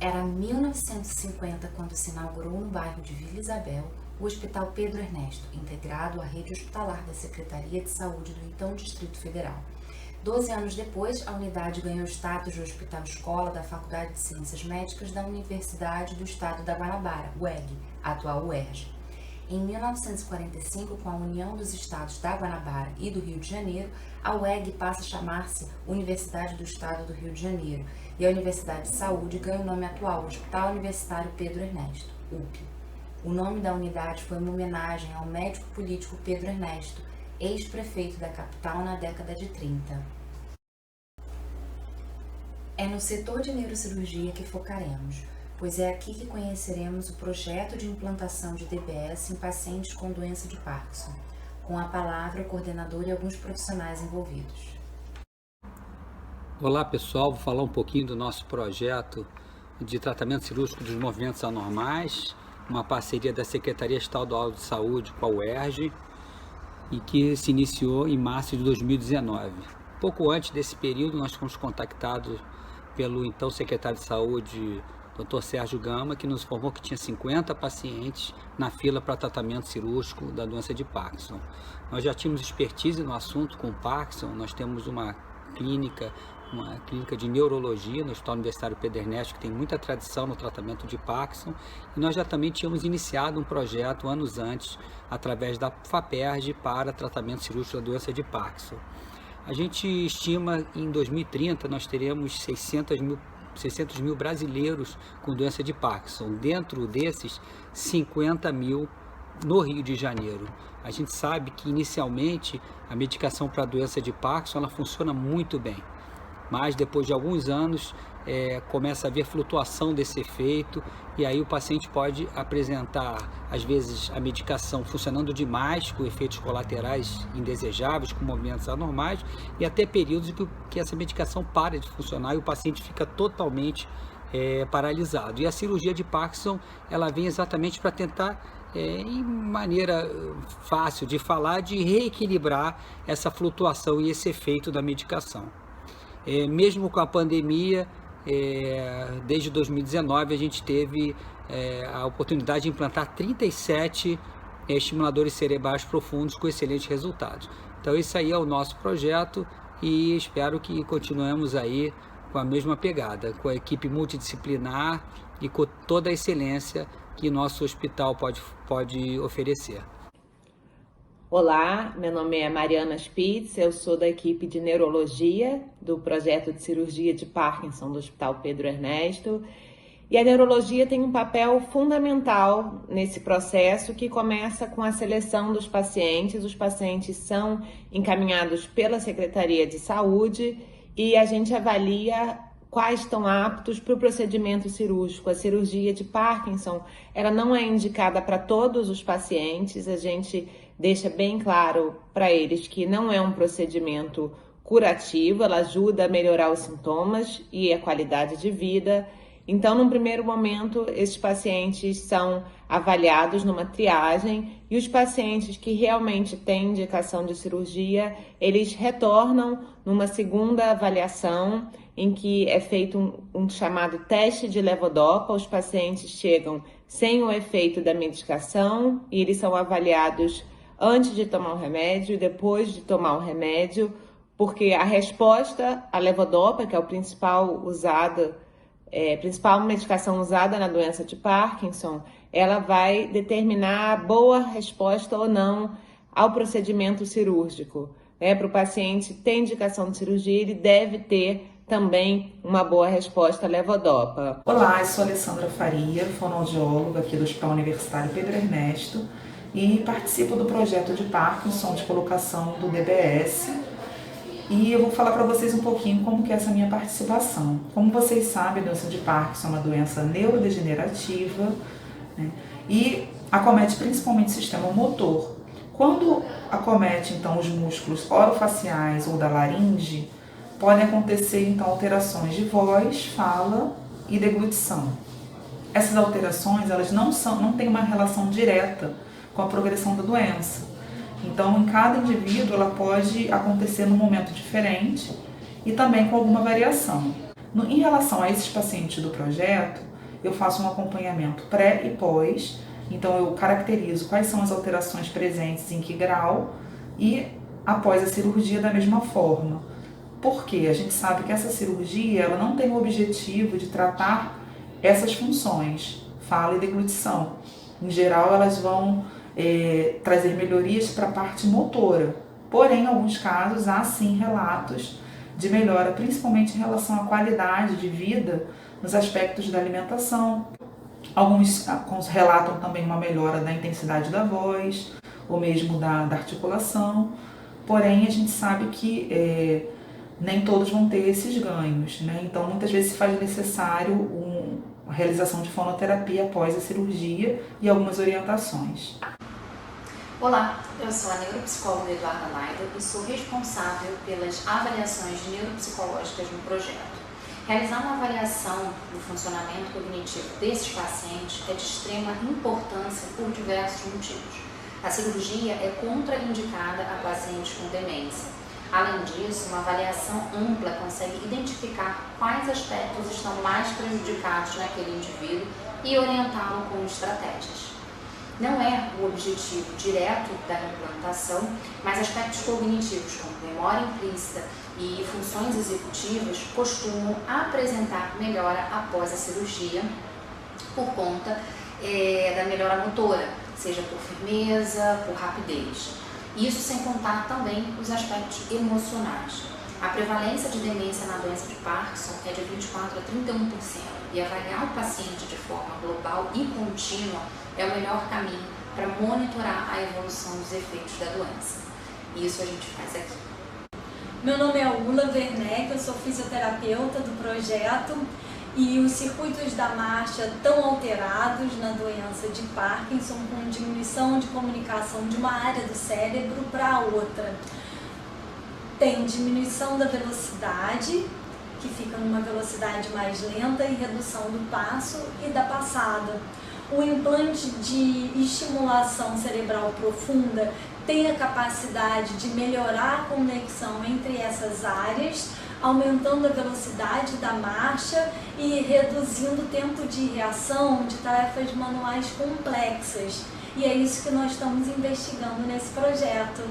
Era 1950 quando se inaugurou no bairro de Vila Isabel o Hospital Pedro Ernesto, integrado à rede hospitalar da Secretaria de Saúde do então Distrito Federal. 12 anos depois, a unidade ganhou status de hospital-escola da Faculdade de Ciências Médicas da Universidade do Estado da Guanabara, UEG, atual UERJ. Em 1945, com a união dos estados da Guanabara e do Rio de Janeiro, a UEG passa a chamar-se Universidade do Estado do Rio de Janeiro e a Universidade de Saúde ganha o nome atual, Hospital Universitário Pedro Ernesto, UPE. O nome da unidade foi uma homenagem ao médico político Pedro Ernesto, ex-prefeito da capital na década de 30. É no setor de neurocirurgia que focaremos, pois é aqui que conheceremos o projeto de implantação de DBS em pacientes com doença de Parkinson. Com a palavra, o coordenador e alguns profissionais envolvidos. Olá pessoal, vou falar um pouquinho do nosso projeto de tratamento cirúrgico dos movimentos anormais, uma parceria da Secretaria Estadual de Saúde com a UERJ e que se iniciou em março de 2019. Pouco antes desse período, nós fomos contactados pelo então secretário de Saúde, Dr. Sérgio Gama, que nos informou que tinha 50 pacientes na fila para tratamento cirúrgico da doença de Parkinson. Nós já tínhamos expertise no assunto com Parkinson, nós temos uma clínica de neurologia no Hospital Universitário Pedro Ernesto, que tem muita tradição no tratamento de Parkinson, e nós já também tínhamos iniciado um projeto anos antes, através da FAPERJ, para tratamento cirúrgico da doença de Parkinson. A gente estima que em 2030 nós teremos 600 mil brasileiros com doença de Parkinson, dentro desses 50 mil no Rio de Janeiro. A gente sabe que inicialmente a medicação para a doença de Parkinson ela funciona muito bem, mas depois de alguns anos começa a haver flutuação desse efeito e aí o paciente pode apresentar, às vezes, a medicação funcionando demais, com efeitos colaterais indesejáveis, com movimentos anormais, e até períodos que essa medicação para de funcionar e o paciente fica totalmente paralisado. E a cirurgia de Parkinson, ela vem exatamente para tentar, em maneira fácil de falar, de reequilibrar essa flutuação e esse efeito da medicação. Mesmo com a pandemia, desde 2019 a gente teve a oportunidade de implantar 37 estimuladores cerebrais profundos com excelentes resultados. Então esse aí é o nosso projeto e espero que continuemos aí com a mesma pegada, com a equipe multidisciplinar e com toda a excelência que nosso hospital pode oferecer. Olá, meu nome é Mariana Spitz, eu sou da equipe de neurologia do projeto de cirurgia de Parkinson do Hospital Pedro Ernesto. E a neurologia tem um papel fundamental nesse processo que começa com a seleção dos pacientes. Os pacientes são encaminhados pela Secretaria de Saúde e a gente avalia quais estão aptos para o procedimento cirúrgico. A cirurgia de Parkinson, ela não é indicada para todos os pacientes, a gente deixa bem claro para eles que não é um procedimento curativo, ela ajuda a melhorar os sintomas e a qualidade de vida. Então, num primeiro momento, esses pacientes são avaliados numa triagem e os pacientes que realmente têm indicação de cirurgia, eles retornam numa segunda avaliação em que é feito um chamado teste de levodopa. Os pacientes chegam sem o efeito da medicação e eles são avaliados antes de tomar o remédio e depois de tomar o remédio, porque a resposta à levodopa, que é o principal medicação usada na doença de Parkinson, ela vai determinar a boa resposta ou não ao procedimento cirúrgico. Para o paciente ter indicação de cirurgia, ele deve ter também uma boa resposta à levodopa. Olá, eu sou Alessandra Faria, fonoaudióloga aqui do Hospital Universitário Pedro Ernesto e participo do projeto de Parkinson de colocação do DBS. E eu vou falar para vocês um pouquinho como que é essa minha participação. Como vocês sabem, a doença de Parkinson é uma doença neurodegenerativa, né, e acomete principalmente o sistema motor. Quando acomete, então, os músculos orofaciais ou da laringe, podem acontecer, então, alterações de voz, fala e deglutição. Essas alterações, elas não têm uma relação direta com a progressão da doença. Então, em cada indivíduo, ela pode acontecer num momento diferente e também com alguma variação. Em relação a esses pacientes do projeto, eu faço um acompanhamento pré e pós, então eu caracterizo quais são as alterações presentes, em que grau, e após a cirurgia da mesma forma. Porque a gente sabe que essa cirurgia ela não tem o objetivo de tratar essas funções, fala e deglutição. Em geral, elas vão trazer melhorias para a parte motora. Porém, em alguns casos, há sim relatos de melhora, principalmente em relação à qualidade de vida nos aspectos da alimentação. Alguns relatam também uma melhora da intensidade da voz, ou mesmo da articulação. Porém, a gente sabe que nem todos vão ter esses ganhos, né? Então, muitas vezes se faz necessário a realização de fonoterapia após a cirurgia e algumas orientações. Olá, eu sou a neuropsicóloga Eduarda Naida e sou responsável pelas avaliações neuropsicológicas no projeto. Realizar uma avaliação do funcionamento cognitivo desses pacientes é de extrema importância por diversos motivos. A cirurgia é contraindicada a pacientes com demência. Além disso, uma avaliação ampla consegue identificar quais aspectos estão mais prejudicados naquele indivíduo e orientá-lo com estratégias. Não é o objetivo direto da implantação, mas aspectos cognitivos como memória implícita e funções executivas costumam apresentar melhora após a cirurgia por conta da melhora motora, seja por firmeza, por rapidez. Isso sem contar também os aspectos emocionais. A prevalência de demência na doença de Parkinson é de 24% a 31%, e avaliar o paciente de forma global e contínua é o melhor caminho para monitorar a evolução dos efeitos da doença. Isso a gente faz aqui. Meu nome é Ula Werneck, eu sou fisioterapeuta do projeto, e os circuitos da marcha estão alterados na doença de Parkinson, com diminuição de comunicação de uma área do cérebro para outra. Tem diminuição da velocidade, que fica numa velocidade mais lenta, e redução do passo e da passada. O implante de estimulação cerebral profunda tem a capacidade de melhorar a conexão entre essas áreas, aumentando a velocidade da marcha e reduzindo o tempo de reação de tarefas manuais complexas. E é isso que nós estamos investigando nesse projeto.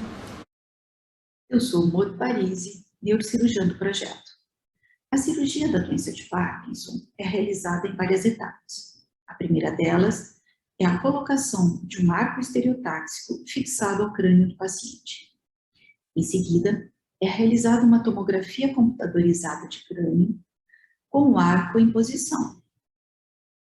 Eu sou Maud Parisi, neurocirurgiã do projeto. A cirurgia da doença de Parkinson é realizada em várias etapas. A primeira delas é a colocação de um arco estereotáxico fixado ao crânio do paciente. Em seguida, é realizada uma tomografia computadorizada de crânio com o arco em posição.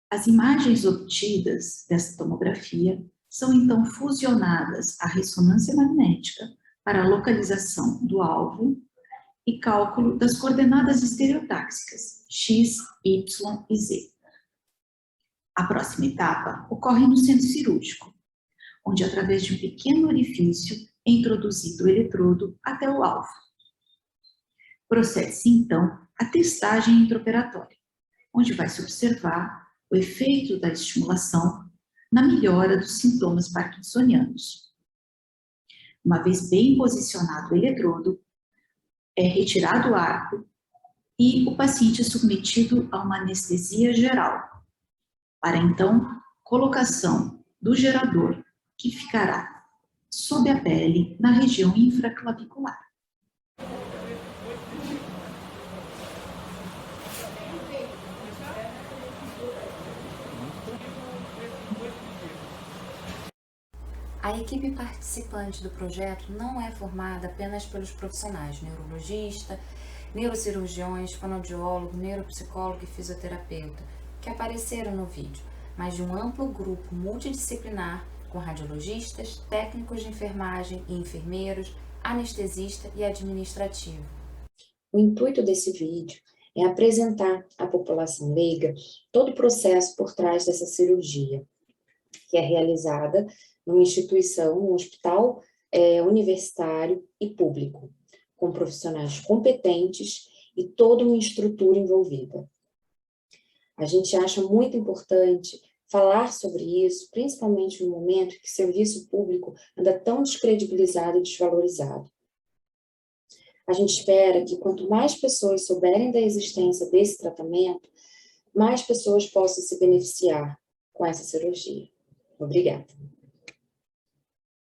As imagens obtidas dessa tomografia são então fusionadas à ressonância magnética para a localização do alvo e cálculo das coordenadas estereotáxicas X, Y e Z. A próxima etapa ocorre no centro cirúrgico, onde através de um pequeno orifício é introduzido o eletrodo até o alvo. Procede-se então a testagem intraoperatória, onde vai-se observar o efeito da estimulação na melhora dos sintomas parkinsonianos. Uma vez bem posicionado o eletrodo, é retirado o arco e o paciente é submetido a uma anestesia geral, para então colocação do gerador, que ficará sob a pele na região infraclavicular. A equipe participante do projeto não é formada apenas pelos profissionais neurologista, neurocirurgiões, fonoaudiólogo, neuropsicólogo e fisioterapeuta que apareceram no vídeo, mas de um amplo grupo multidisciplinar com radiologistas, técnicos de enfermagem e enfermeiros, anestesista e administrativo. O intuito desse vídeo é apresentar à população leiga todo o processo por trás dessa cirurgia, que é realizada numa instituição, num hospital universitário e público, com profissionais competentes e toda uma estrutura envolvida. A gente acha muito importante falar sobre isso, principalmente no momento que o serviço público anda tão descredibilizado e desvalorizado. A gente espera que quanto mais pessoas souberem da existência desse tratamento, mais pessoas possam se beneficiar com essa cirurgia. Obrigada.